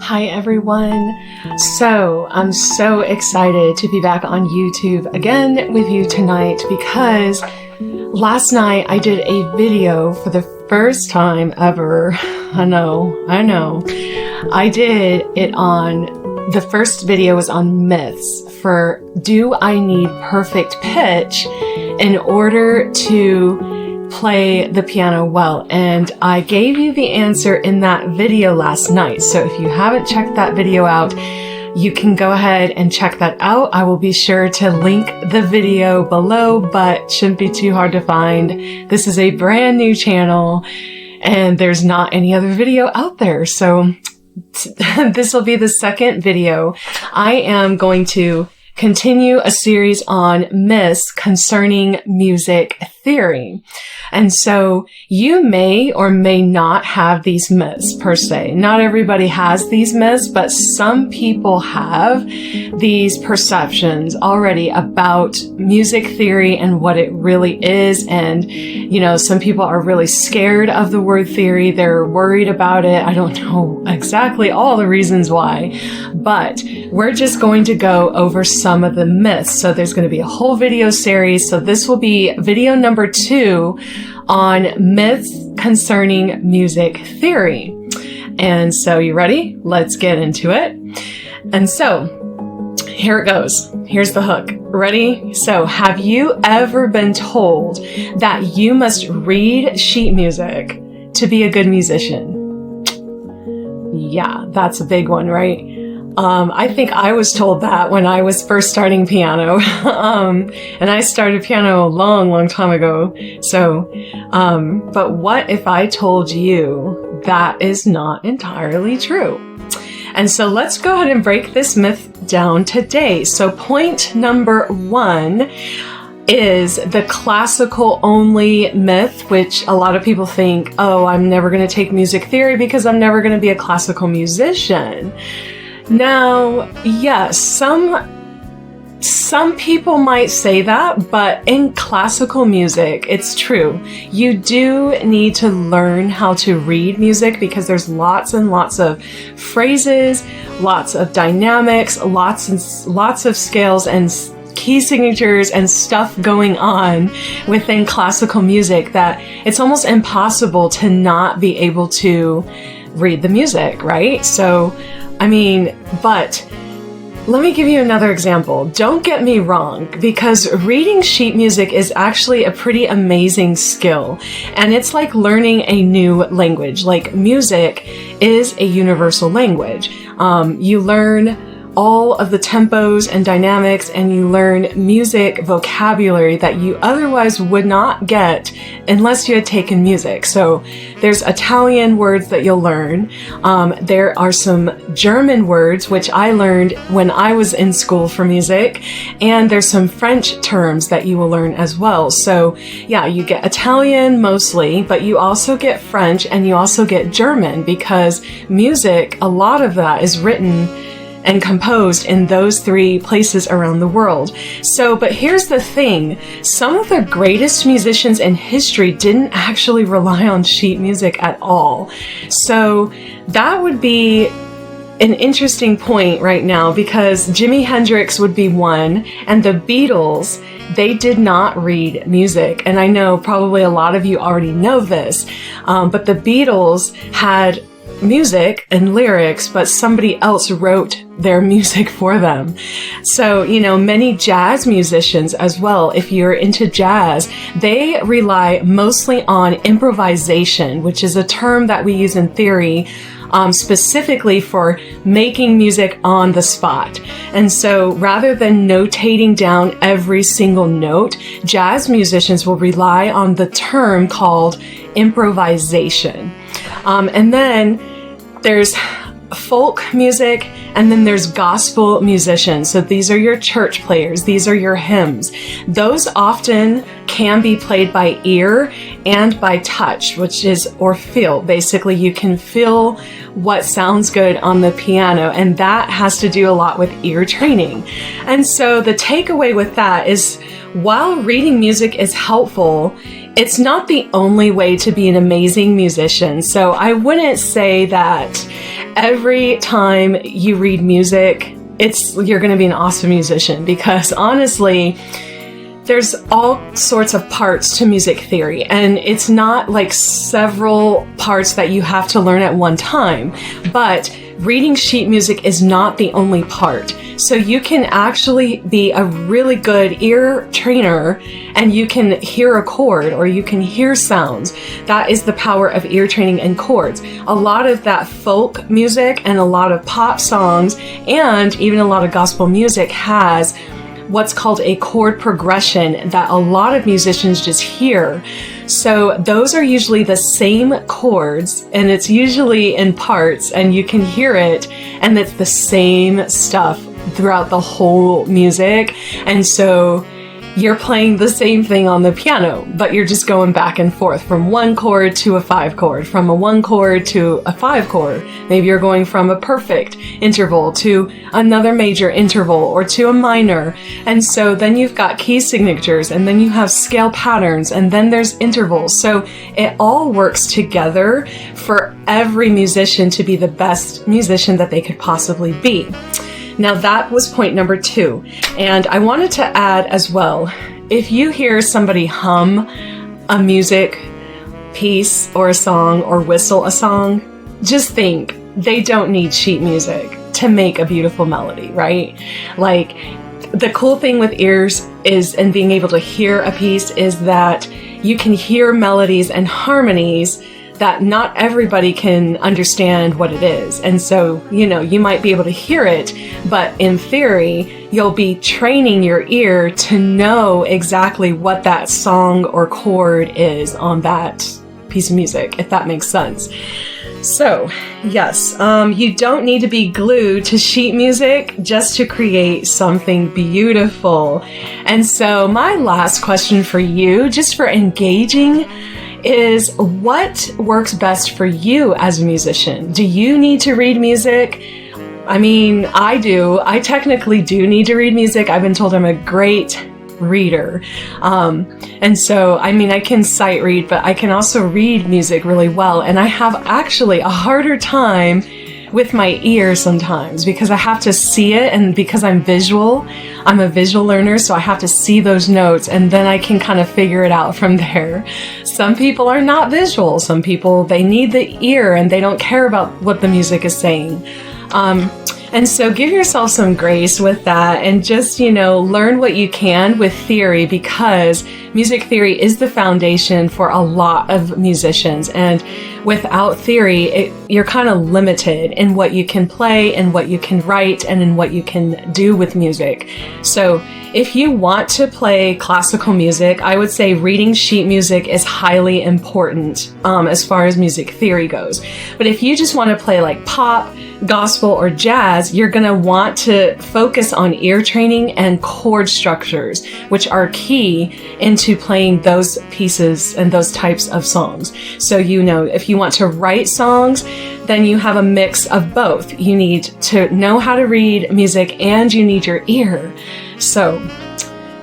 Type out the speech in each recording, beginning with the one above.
Hi everyone. So I'm so excited to be back on YouTube again with you tonight because last night I did a video for the first time ever. I know. I did it on, the first video was on myths for do I need perfect pitch in order to play the piano well, and I gave you the answer in that video last night. So if you haven't checked that video out, you can go ahead and check that out. I will be sure to link the video below, but shouldn't be too hard to find. This is a brand new channel and there's not any other video out there. So this will be the second video. I am going to continue a series on myths concerning music theory. And so you may or may not have these myths per se. Not everybody has these myths, but some people have these perceptions already about music theory and what it really is. And, you know, some people are really scared of the word theory. They're worried about it. I don't know exactly all the reasons why, but we're just going to go over some of the myths. So there's going to be a whole video series. So this will be video number 2 on myths concerning music theory. And so you ready? Let's get into it. And so here it goes. Here's the hook. Ready? So have you ever been told that you must read sheet music to be a good musician? Yeah, that's a big one, right? I think I was told that when I was first starting piano. And I started piano a long time ago. So, but what if I told you that is not entirely true? And so let's go ahead and break this myth down today. So point number 1 is the classical only myth, which a lot of people think, oh, I'm never going to take music theory because I'm never going to be a classical musician. Now, yes, some people might say that, but in classical music, it's true. You do need to learn how to read music because there's lots and lots of phrases, lots of dynamics, lots of scales and key signatures and stuff going on within classical music that it's almost impossible to not be able to read the music, right? So, I mean, but let me give you another example. Don't get me wrong, because reading sheet music is actually a pretty amazing skill. And it's like learning a new language. Like music is a universal language. You learn all of the tempos and dynamics, and you learn music vocabulary that you otherwise would not get unless you had taken music. So there's Italian words that you'll learn. There are some German words, which I learned when I was in school for music. And there's some French terms that you will learn as well. So yeah, you get Italian mostly, but you also get French and you also get German because music, a lot of that is written and composed in those 3 places around the world. So, but here's the thing. Some of the greatest musicians in history didn't actually rely on sheet music at all. So that would be an interesting point right now because Jimi Hendrix would be one, and the Beatles, they did not read music. And I know probably a lot of you already know this, but the Beatles had music and lyrics, but somebody else wrote their music for them. So, you know, many jazz musicians as well, if you're into jazz, they rely mostly on improvisation, which is a term that we use in theory specifically for making music on the spot. And so rather than notating down every single note, jazz musicians will rely on the term called improvisation. And then there's folk music, and then there's gospel musicians. So these are your church players. These are your hymns. Those often can be played by ear and by touch, which is, or feel. Basically, you can feel what sounds good on the piano, and that has to do a lot with ear training. And so the takeaway with that is, while reading music is helpful, it's not the only way to be an amazing musician. So I wouldn't say that every time you read music, you're going to be an awesome musician, because honestly, there's all sorts of parts to music theory, and it's not like several parts that you have to learn at one time, but reading sheet music is not the only part. So you can actually be a really good ear trainer, and you can hear a chord or you can hear sounds. That is the power of ear training and chords. A lot of that folk music and a lot of pop songs and even a lot of gospel music has what's called a chord progression that a lot of musicians just hear. So those are usually the same chords, and it's usually in parts, and you can hear it, and it's the same stuff throughout the whole music. And so you're playing the same thing on the piano, but you're just going back and forth from one chord to a 5 chord, from a 1 chord to a 5 chord. Maybe you're going from a perfect interval to another major interval or to a minor. And so then you've got key signatures, and then you have scale patterns, and then there's intervals. So it all works together for every musician to be the best musician that they could possibly be. Now that was point number 2. And I wanted to add as well, if you hear somebody hum a music piece or a song or whistle a song, just think they don't need sheet music to make a beautiful melody, right? Like, the cool thing with ears is, and being able to hear a piece, is that you can hear melodies and harmonies that not everybody can understand what it is. And so, you might be able to hear it, but in theory, you'll be training your ear to know exactly what that song or chord is on that piece of music, if that makes sense. So, yes, you don't need to be glued to sheet music just to create something beautiful. And so my last question for you, just for engaging, is what works best for you as a musician? Do you need to read music? I mean, I do. I technically do need to read music. I've been told I'm a great reader. And so, I mean, I can sight read, but I can also read music really well. And I have actually a harder time with my ear sometimes, because I have to see it, and because I'm a visual learner, so I have to see those notes, and then I can kind of figure it out from there. Some people are not visual. Some people, they need the ear and they don't care about what the music is saying. And so give yourself some grace with that, and just, learn what you can with theory, because music theory is the foundation for a lot of musicians. And without theory, you're kind of limited in what you can play and what you can write and in what you can do with music. So if you want to play classical music, I would say reading sheet music is highly important as far as music theory goes. But if you just want to play like pop, gospel, or jazz, you're going to want to focus on ear training and chord structures, which are key into playing those pieces and those types of songs. So, if you want to write songs, then you have a mix of both. You need to know how to read music, and you need your ear. So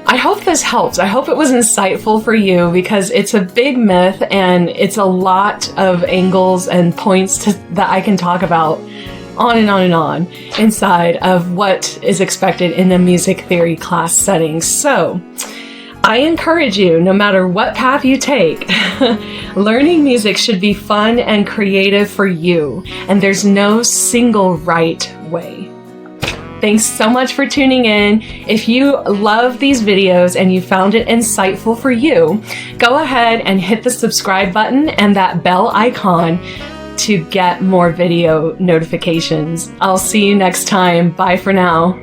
I hope this helps. I hope it was insightful for you, because it's a big myth and it's a lot of angles and points that I can talk about on and on and on inside of what is expected in a music theory class setting. So I encourage you, no matter what path you take, learning music should be fun and creative for you, and there's no single right way. Thanks so much for tuning in. If you love these videos and you found it insightful for you, go ahead and hit the subscribe button and that bell icon to get more video notifications. I'll see you next time. Bye for now.